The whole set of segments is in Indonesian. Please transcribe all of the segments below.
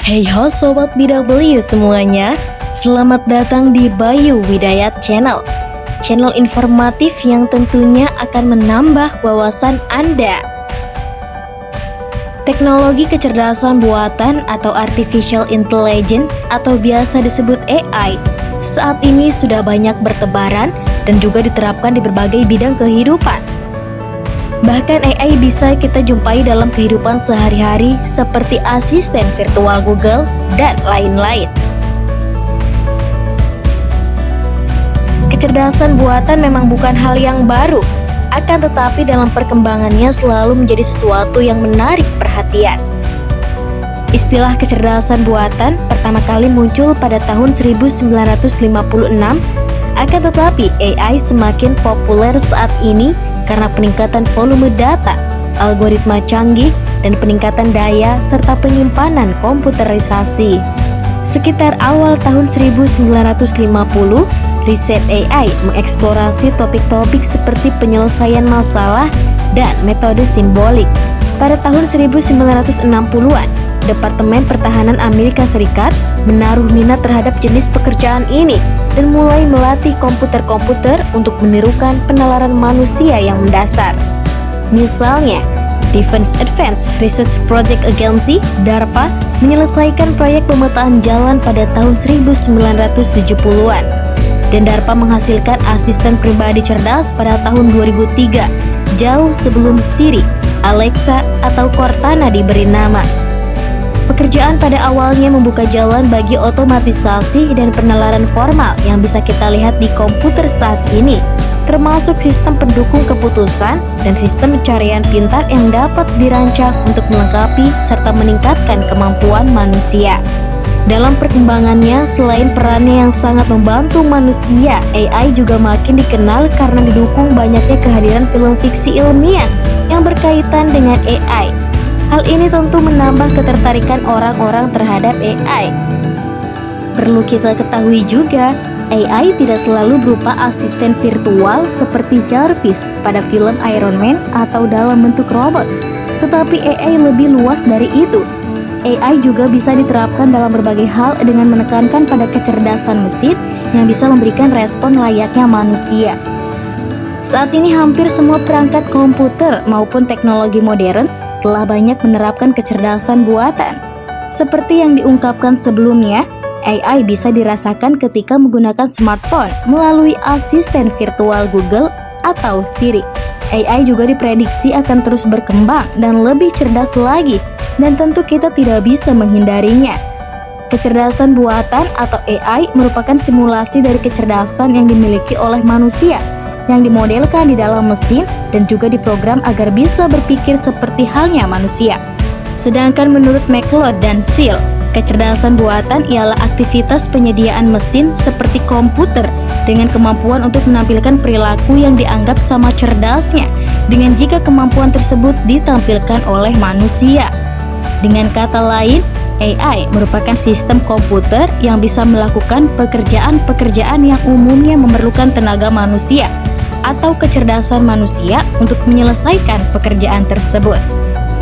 Hey ho Sobat BW semuanya, selamat datang di Bayu Widayat Channel. Channel informatif yang tentunya akan menambah wawasan Anda. Teknologi kecerdasan buatan atau Artificial Intelligence atau biasa disebut AI saat ini sudah banyak bertebaran dan juga diterapkan di berbagai bidang kehidupan. Bahkan AI bisa kita jumpai dalam kehidupan sehari-hari seperti asisten virtual Google dan lain-lain. Kecerdasan buatan memang bukan hal yang baru, akan tetapi dalam perkembangannya selalu menjadi sesuatu yang menarik perhatian. Istilah kecerdasan buatan pertama kali muncul pada tahun 1956, akan tetapi AI semakin populer saat ini karena peningkatan volume data, algoritma canggih, dan peningkatan daya serta penyimpanan komputerisasi. Sekitar awal tahun 1950, riset AI mengeksplorasi topik-topik seperti penyelesaian masalah dan metode simbolik. Pada tahun 1960-an, Departemen Pertahanan Amerika Serikat menaruh minat terhadap jenis pekerjaan ini dan mulai melatih komputer-komputer untuk menirukan penalaran manusia yang mendasar. Misalnya, Defense Advanced Research Project Agency (DARPA) menyelesaikan proyek pemetaan jalan pada tahun 1970-an, dan DARPA menghasilkan asisten pribadi cerdas pada tahun 2003, jauh sebelum Siri, Alexa, atau Cortana diberi nama. Pekerjaan pada awalnya membuka jalan bagi otomatisasi dan penalaran formal yang bisa kita lihat di komputer saat ini, termasuk sistem pendukung keputusan dan sistem pencarian pintar yang dapat dirancang untuk melengkapi serta meningkatkan kemampuan manusia. Dalam perkembangannya, selain perannya yang sangat membantu manusia, AI juga makin dikenal karena didukung banyaknya kehadiran film fiksi ilmiah yang berkaitan dengan AI. Hal ini tentu menambah ketertarikan orang-orang terhadap AI. Perlu kita ketahui juga, AI tidak selalu berupa asisten virtual seperti Jarvis pada film Iron Man atau dalam bentuk robot, tetapi AI lebih luas dari itu. AI juga bisa diterapkan dalam berbagai hal dengan menekankan pada kecerdasan mesin yang bisa memberikan respon layaknya manusia. Saat ini hampir semua perangkat komputer maupun teknologi modern telah banyak menerapkan kecerdasan buatan. Seperti yang diungkapkan sebelumnya, AI bisa dirasakan ketika menggunakan smartphone melalui asisten virtual Google atau Siri. AI juga diprediksi akan terus berkembang dan lebih cerdas lagi, dan tentu kita tidak bisa menghindarinya. Kecerdasan buatan atau AI merupakan simulasi dari kecerdasan yang dimiliki oleh manusia, yang dimodelkan di dalam mesin dan juga diprogram agar bisa berpikir seperti halnya manusia. Sedangkan menurut McLeod dan Seal, kecerdasan buatan ialah aktivitas penyediaan mesin seperti komputer dengan kemampuan untuk menampilkan perilaku yang dianggap sama cerdasnya dengan jika kemampuan tersebut ditampilkan oleh manusia. Dengan kata lain, AI merupakan sistem komputer yang bisa melakukan pekerjaan-pekerjaan yang umumnya memerlukan tenaga manusia atau kecerdasan manusia untuk menyelesaikan pekerjaan tersebut.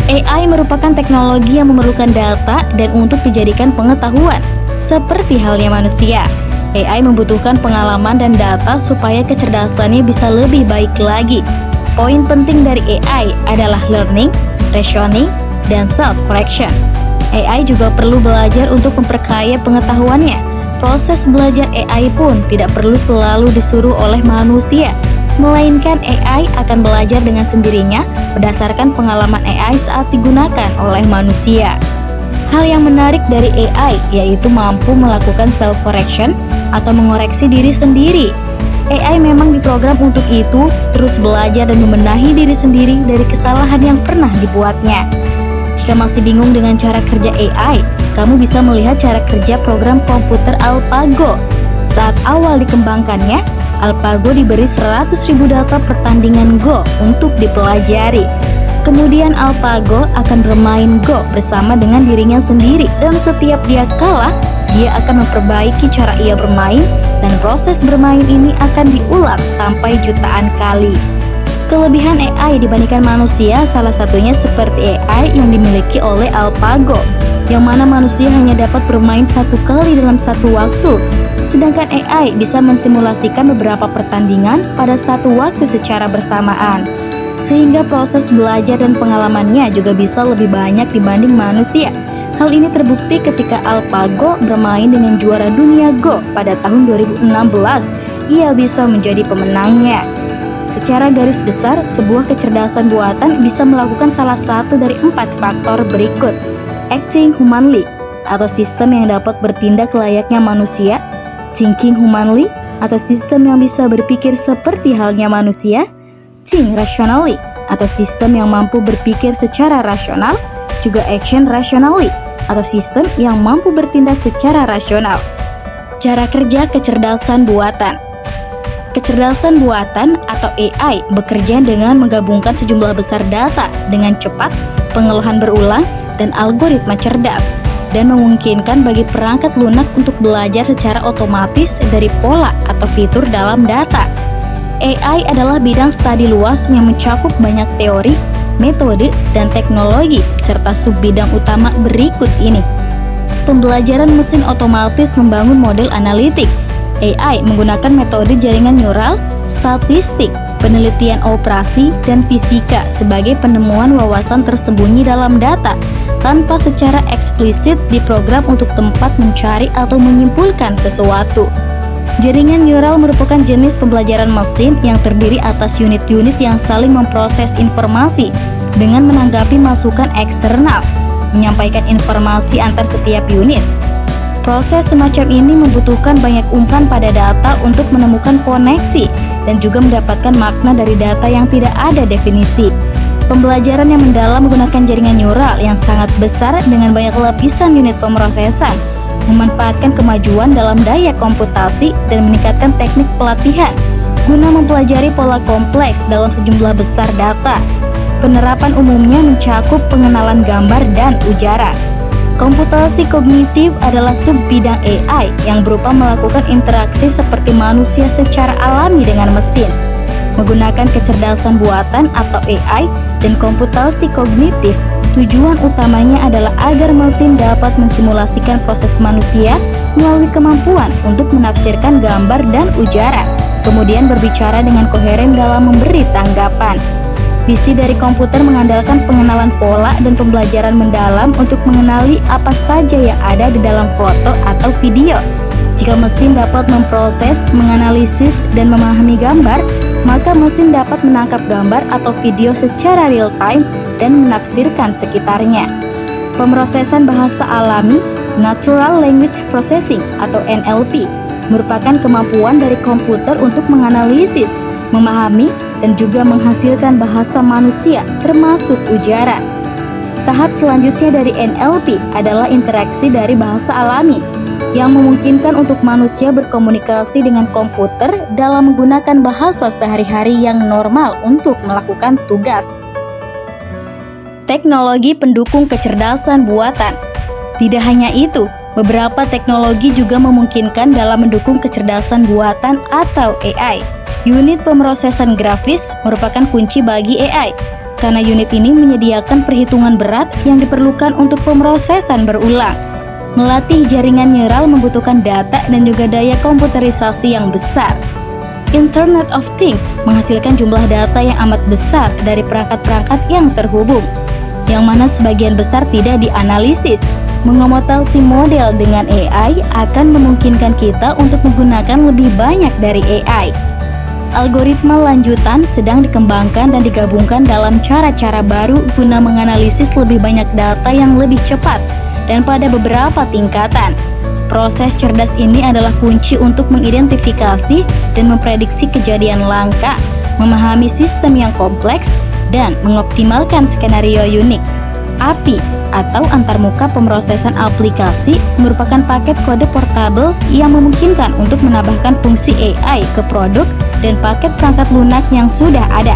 AI merupakan teknologi yang memerlukan data dan untuk dijadikan pengetahuan, seperti halnya manusia. AI membutuhkan pengalaman dan data supaya kecerdasannya bisa lebih baik lagi. Poin penting dari AI adalah learning, rationing, dan self-correction. AI juga perlu belajar untuk memperkaya pengetahuannya. Proses belajar AI pun tidak perlu selalu disuruh oleh manusia, melainkan AI akan belajar dengan sendirinya berdasarkan pengalaman AI saat digunakan oleh manusia. Hal yang menarik dari AI yaitu mampu melakukan self-correction atau mengoreksi diri sendiri. AI memang diprogram untuk itu, terus belajar dan membenahi diri sendiri dari kesalahan yang pernah dibuatnya. Jika masih bingung dengan cara kerja AI, kamu bisa melihat cara kerja program komputer AlphaGo. Saat awal dikembangkannya, AlphaGo diberi 100.000 data pertandingan Go untuk dipelajari. Kemudian AlphaGo akan bermain Go bersama dengan dirinya sendiri, dan setiap dia kalah, dia akan memperbaiki cara ia bermain, dan proses bermain ini akan diulang sampai jutaan kali. Kelebihan AI dibandingkan manusia salah satunya seperti AI yang dimiliki oleh AlphaGo, yang mana manusia hanya dapat bermain satu kali dalam satu waktu, sedangkan AI bisa mensimulasikan beberapa pertandingan pada satu waktu secara bersamaan, sehingga proses belajar dan pengalamannya juga bisa lebih banyak dibanding manusia. Hal ini terbukti ketika AlphaGo bermain dengan juara dunia Go pada tahun 2016, ia bisa menjadi pemenangnya. Secara garis besar, sebuah kecerdasan buatan bisa melakukan salah satu dari 4 faktor berikut. Acting humanly, atau sistem yang dapat bertindak layaknya manusia. Thinking humanly, atau sistem yang bisa berpikir seperti halnya manusia. Think rationally, atau sistem yang mampu berpikir secara rasional. Juga action rationally, atau sistem yang mampu bertindak secara rasional. Cara kerja kecerdasan buatan. Kecerdasan buatan atau AI bekerja dengan menggabungkan sejumlah besar data dengan cepat, pengolahan berulang, dan algoritma cerdas, dan memungkinkan bagi perangkat lunak untuk belajar secara otomatis dari pola atau fitur dalam data. AI adalah bidang studi luas yang mencakup banyak teori, metode, dan teknologi, serta subbidang utama berikut ini. Pembelajaran mesin otomatis membangun model analitik. AI menggunakan metode jaringan neural, statistik, penelitian operasi, dan fisika sebagai penemuan wawasan tersembunyi dalam data, tanpa secara eksplisit diprogram untuk tempat mencari atau menyimpulkan sesuatu. Jaringan neural merupakan jenis pembelajaran mesin yang terdiri atas unit-unit yang saling memproses informasi dengan menanggapi masukan eksternal, menyampaikan informasi antar setiap unit. Proses semacam ini membutuhkan banyak umpan pada data untuk menemukan koneksi dan juga mendapatkan makna dari data yang tidak ada definisi. Pembelajaran yang mendalam menggunakan jaringan neural yang sangat besar dengan banyak lapisan unit pemrosesan, memanfaatkan kemajuan dalam daya komputasi dan meningkatkan teknik pelatihan guna mempelajari pola kompleks dalam sejumlah besar data. Penerapan umumnya mencakup pengenalan gambar dan ujaran. Komputasi kognitif adalah subbidang AI yang berupa melakukan interaksi seperti manusia secara alami dengan mesin. Menggunakan kecerdasan buatan atau AI dan komputasi kognitif, tujuan utamanya adalah agar mesin dapat mensimulasikan proses manusia melalui kemampuan untuk menafsirkan gambar dan ujaran, kemudian berbicara dengan koheren dalam memberi tanggapan. Visi dari komputer mengandalkan pengenalan pola dan pembelajaran mendalam untuk mengenali apa saja yang ada di dalam foto atau video. Jika mesin dapat memproses, menganalisis, dan memahami gambar, maka mesin dapat menangkap gambar atau video secara real time dan menafsirkan sekitarnya. Pemrosesan bahasa alami, Natural Language Processing atau NLP, merupakan kemampuan dari komputer untuk menganalisis, memahami, dan juga menghasilkan bahasa manusia, termasuk ujaran. Tahap selanjutnya dari NLP adalah interaksi dari bahasa alami, yang memungkinkan untuk manusia berkomunikasi dengan komputer dalam menggunakan bahasa sehari-hari yang normal untuk melakukan tugas. Teknologi pendukung kecerdasan buatan. Tidak hanya itu, beberapa teknologi juga memungkinkan dalam mendukung kecerdasan buatan atau AI. Unit pemrosesan grafis merupakan kunci bagi AI, karena unit ini menyediakan perhitungan berat yang diperlukan untuk pemrosesan berulang. Melatih jaringan neural membutuhkan data dan juga daya komputerisasi yang besar. Internet of Things menghasilkan jumlah data yang amat besar dari perangkat-perangkat yang terhubung, yang mana sebagian besar tidak dianalisis. Mengomputasi model dengan AI akan memungkinkan kita untuk menggunakan lebih banyak dari AI. Algoritma lanjutan sedang dikembangkan dan digabungkan dalam cara-cara baru guna menganalisis lebih banyak data yang lebih cepat dan pada beberapa tingkatan. Proses cerdas ini adalah kunci untuk mengidentifikasi dan memprediksi kejadian langka, memahami sistem yang kompleks, dan mengoptimalkan skenario unik. API atau antarmuka pemrosesan aplikasi merupakan paket kode portable yang memungkinkan untuk menambahkan fungsi AI ke produk dan paket perangkat lunak yang sudah ada.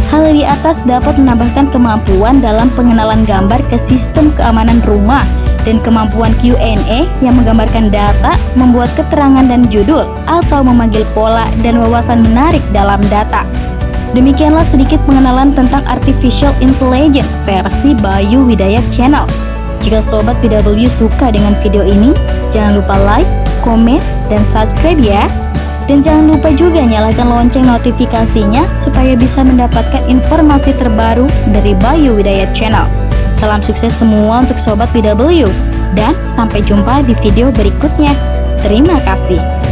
Hal di atas dapat menambahkan kemampuan dalam pengenalan gambar ke sistem keamanan rumah dan kemampuan Q&A yang menggambarkan data, membuat keterangan dan judul, atau memanggil pola dan wawasan menarik dalam data. Demikianlah sedikit pengenalan tentang Artificial Intelligence versi Bayu Widayat Channel. Jika Sobat PW suka dengan video ini, jangan lupa like, komen, dan subscribe ya. Dan jangan lupa juga nyalakan lonceng notifikasinya supaya bisa mendapatkan informasi terbaru dari Bayu Widayat Channel. Salam sukses semua untuk Sobat PW, dan sampai jumpa di video berikutnya. Terima kasih.